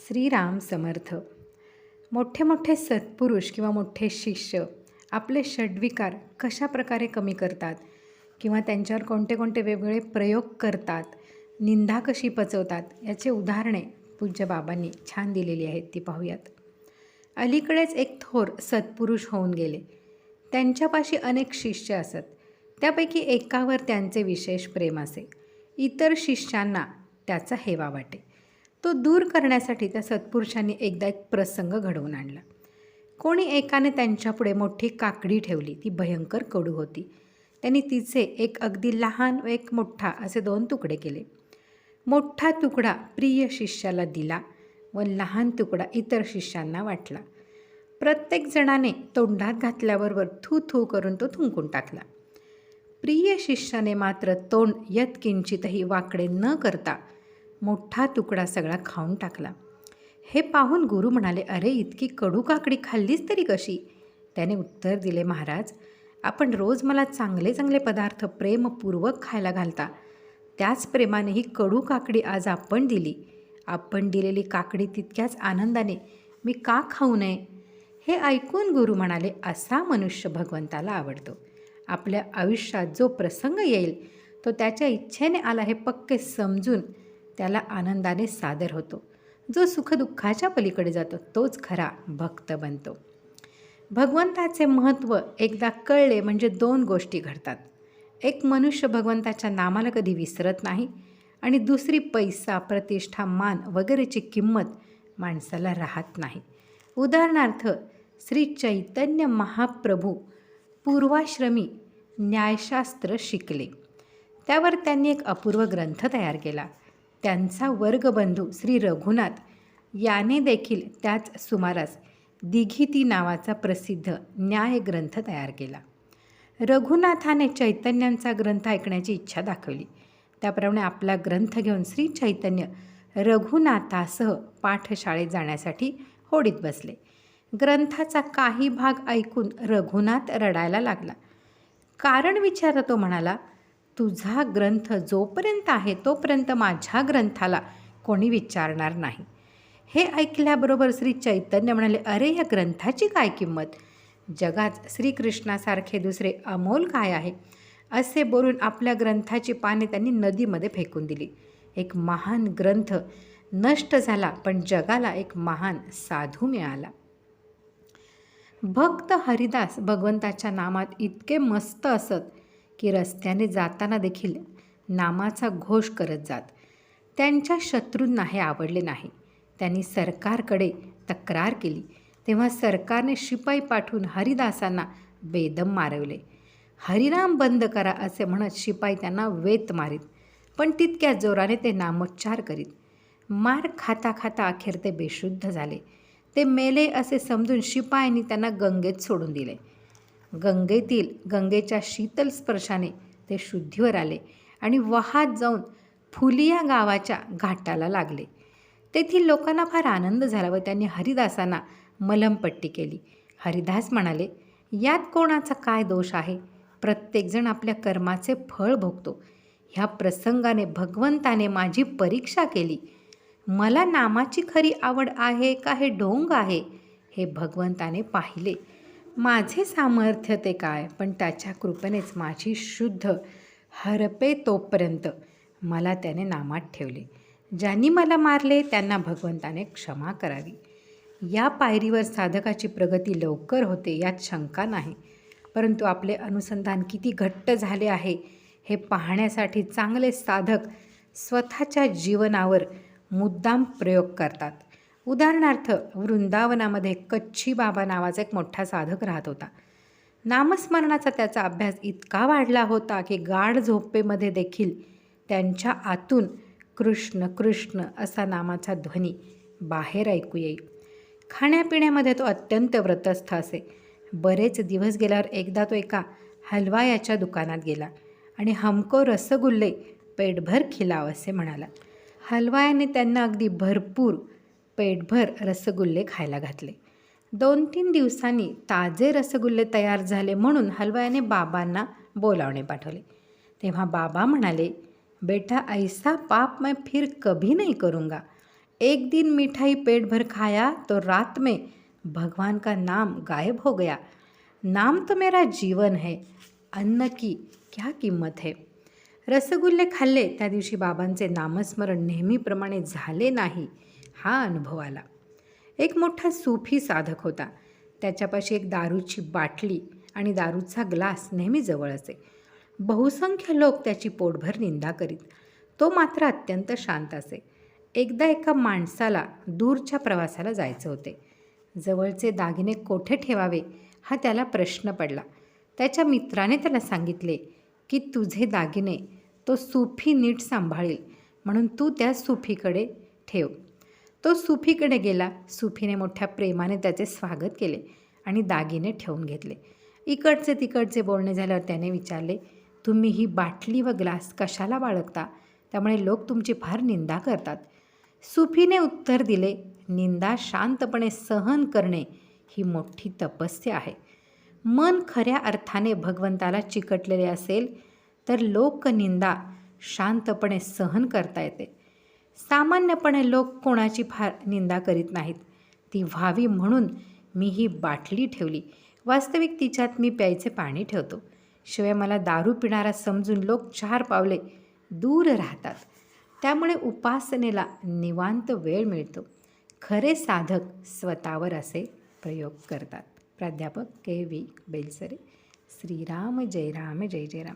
श्रीराम समर्थ. मोठे मोठे सत्पुरुष किंवा मोठे शिष्य आपले षड्विकार कशा प्रकारे कमी करतात किंवा त्यांच्यावर कोणते कोणते वेगवेगळे प्रयोग करतात, निंदा कशी पचवतात, याचे उदाहरणे पूज्य बाबांनी छान दिलेली आहेत, ती पाहूयात. अलीकडेच एक थोर सत्पुरुष होऊन गेले. त्यांच्यापाशी अनेक शिष्य असत. त्यापैकी एकावर त्यांचे विशेष प्रेम असे. इतर शिष्यांना त्याचा हेवा वाटे. तो दूर करण्यासाठी त्या सत्पुरुषांनी एकदा एक प्रसंग घडवून आणला. कोणी एकाने त्यांच्यापुढे मोठी काकडी ठेवली. ती भयंकर कडू होती. त्यांनी तिचे एक अगदी लहान व एक मोठा असे 2 तुकडे केले. मोठा तुकडा प्रिय शिष्याला दिला व लहान तुकडा इतर शिष्यांना वाटला. प्रत्येक जणाने तोंडात घातल्याबरोबर थू थू करून तो थुंकून टाकला. प्रिय शिष्याने मात्र तोंड यत्किंचितही वाकडे न करता मोठा तुकडा सगळा खाऊन टाकला. हे पाहून गुरु म्हणाले, अरे इतकी कडू काकडी खाल्लीच तरी कशी? त्याने उत्तर दिले, महाराज, आपण रोज मला चांगले चांगले पदार्थ प्रेमपूर्वक खायला घालता. त्याच प्रेमाने ही कडू काकडी आज आपण दिली. आपण दिलेली काकडी तितक्याच आनंदाने मी का खाऊ नये? हे ऐकून गुरु म्हणाले, असा मनुष्य भगवंताला आवडतो. आपल्या आयुष्यात जो प्रसंग येईल तो त्याच्या इच्छेने आला हे पक्के समजून त्याला आनंदाने सादर होतो. जो सुखदुःखाच्या पलीकडे जातो तोच खरा भक्त बनतो. भगवंताचे महत्त्व एकदा कळले म्हणजे 2 गोष्टी घडतात. एक, मनुष्य भगवंताच्या नामाला कधी विसरत नाही आणि दुसरी, पैसा, प्रतिष्ठा, मान वगैरेची किंमत माणसाला राहत नाही. उदाहरणार्थ, श्री चैतन्य महाप्रभू पूर्वाश्रमी न्यायशास्त्र शिकले. त्यावर त्यांनी एक अपूर्व ग्रंथ तयार केला. त्यांचा वर्गबंधू श्री रघुनाथ याने देखील त्याच सुमारास दिघिती नावाचा प्रसिद्ध न्याय ग्रंथ तयार केला. रघुनाथाने चैतन्यांचा ग्रंथ ऐकण्याची इच्छा दाखवली. त्याप्रमाणे आपला ग्रंथ घेऊन श्री चैतन्य रघुनाथासह पाठशाळेत जाण्यासाठी होडीत बसले. ग्रंथाचा काही भाग ऐकून रघुनाथ रडायला लागला. कारण विचारता तो म्हणाला, तुझा ग्रंथ जोपर्यंत आहे तोपर्यंत माझ्या ग्रंथाला कोणी विचारणार नाही. हे ऐकल्याबरोबर श्री चैतन्य म्हणाले, अरे या ग्रंथाची काय किंमत? जगात श्रीकृष्णासारखे दुसरे अमोल काय आहे? असे बोलून आपल्या ग्रंथाची पाने त्यांनी नदीमध्ये फेकून दिली. एक महान ग्रंथ नष्ट झाला, पण जगाला एक महान साधू मिळाला. भक्त हरिदास भगवंताच्या नामात इतके मस्त असत की रस्त्याने जाताना देखील नामाचा घोष करत जात. त्यांच्या शत्रूंना हे आवडले नाही. त्यांनी सरकारकडे तक्रार केली. तेव्हा सरकारने शिपाई पाठवून हरिदासांना बेदम मारवले. हरिनाम बंद करा असे म्हणत शिपाई त्यांना वेत मारीत, पण तितक्या जोराने ते नामोच्चार करीत. मार खाता खाता अखेर ते बेशुद्ध झाले. ते मेले असे समजून शिपायांनी त्यांना गंगेत सोडून दिले. गंगेच्या शीतल स्पर्शाने ते शुद्धीवर आले आणि वाहात जाऊन फुलिया गावाच्या घाटाला लागले. तेथील लोकांना फार आनंद झाला व त्यांनी हरिदासांना मलमपट्टी केली. हरिदास म्हणाले, यात कोणाचा काय दोष आहे? प्रत्येकजण आपल्या कर्माचे फळ भोगतो. ह्या प्रसंगाने भगवंताने माझी परीक्षा केली. मला नामाची खरी आवड आहे का हे ढोंग आहे हे भगवंताने पाहिले. माझे सामर्थ्य ते काय, पण त्याच्या कृपेनेच माझी शुद्ध हरपे तोपर्यंत मला त्याने नामात ठेवले. ज्यांनी मला मारले त्यांना भगवंताने क्षमा करावी. या पायरीवर साधकाची प्रगती लवकर होते यात शंका नाही. परंतु आपले अनुसंधान किती घट्ट झाले आहे हे पाहण्यासाठी चांगले साधक स्वतःच्या जीवनावर मुद्दाम प्रयोग करतात. उदाहरणार्थ, वृंदावनामध्ये कच्छी बाबा नावाचा एक मोठा साधक राहत होता. नामस्मरणाचा त्याचा अभ्यास इतका वाढला होता की गाढ झोपेमध्ये देखील त्यांच्या आतून कृष्ण कृष्ण असा नामाचा ध्वनी बाहेर ऐकू येई. खाण्यापिण्यामध्ये तो अत्यंत व्रतस्थ असे. बरेच दिवस गेल्यावर एकदा तो एका हलवायाच्या दुकानात गेला आणि हमको रसगुल्ले पेटभर खिलाव असे म्हणाला. हलवायाने त्यांना अगदी भरपूर पेटभर रसगुल्ले खायला घातले. 2-3 दिवसांनी ताजे रसगुल्ले तयार झाले म्हणून हलवायाने बाबांना बोलावणे पाठवले. तेव्हा बाबा म्हणाले, बेटा ऐसा पाप मैं फिर कभी नहीं करूँगा. एक दिन मिठाई पेट भर खाया तो रात में भगवान का नाम गायब हो गया। नाम तो मेरा जीवन है, अन्न की क्या किंमत है. रसगुल्ले खाल्ले त्या दिवशी बाबांचे नामस्मरण नेहमीप्रमाणे झाले नाही, हा अनुभव आला. एक मोठा सूफी साधक होता. त्याच्यापाशी एक दारूची बाटली आणि दारूचा ग्लास नेहमी जवळ असे. बहुसंख्य लोक त्याची पोटभर निंदा करीत. तो मात्र अत्यंत शांत असे. एकदा एका माणसाला दूरच्या प्रवासाला जायचे होते. जवळचे दागिने कोठे ठेवावे हा त्याला प्रश्न पडला. त्याच्या मित्राने त्याला सांगितले की तुझे दागिने तो सूफी नीट सांभाळील, म्हणून तू त्या सूफीकडे ठेव. तो सूफीकडे गेला. सूफीने मोठ्या प्रेमाने त्याचे स्वागत केले आणि दागिने ठेवून घेतले. इकडचे तिकडचे बोलणे झाल्यावर त्याने विचारले, तुम्ही ही बाटली व ग्लास कशाला बाळगता? त्यामुळे लोक तुमची फार निंदा करतात. सूफीने उत्तर दिले, निंदा शांतपणे सहन करणे ही मोठी तपस्या आहे. मन खऱ्या अर्थाने भगवंताला चिकटलेले असेल तर लोकनिंदा शांतपणे सहन करता येते. सामान्यपणे लोक कोणाची फार निंदा करीत नाहीत. ती व्हावी म्हणून मी ही बाटली ठेवली. वास्तविक तिच्यात मी प्यायचे पाणी ठेवतो. शिवाय मला दारू पिणारा समजून लोक 4 पावले दूर राहतात. त्यामुळे उपासनेला निवांत वेळ मिळतो. खरे साधक स्वतःवर असे प्रयोग करतात. प्राध्यापक के. व्ही. बेलसरे. श्रीराम जय राम जय जय राम.